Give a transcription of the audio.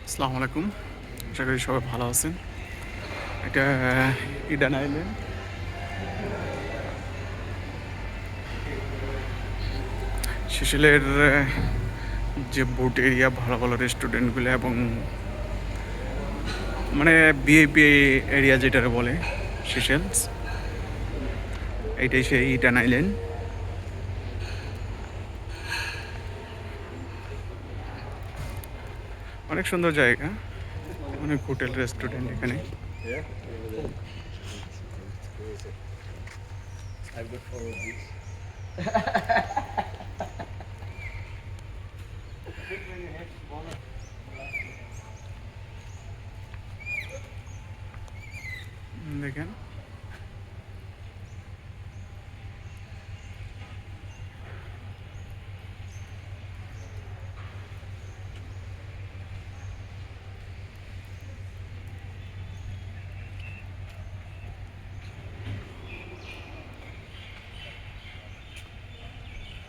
আসসালামু আলাইকুম। আশা করি সবাই ভালো আছেন। এটা ইডেন আইল্যান্ড। সিসিলের যে বোট এরিয়া, ভালো ভালো রেস্টুরেন্টগুলো এবং মানে ভিআইপি এরিয়া যেটারে বলে সিসেলস, এইটাই সেই ইডেন আইল্যান্ড। অনেক সুন্দর জায়গা, অনেক হোটেল রেস্টুরেন্ট এখানে। দেখেন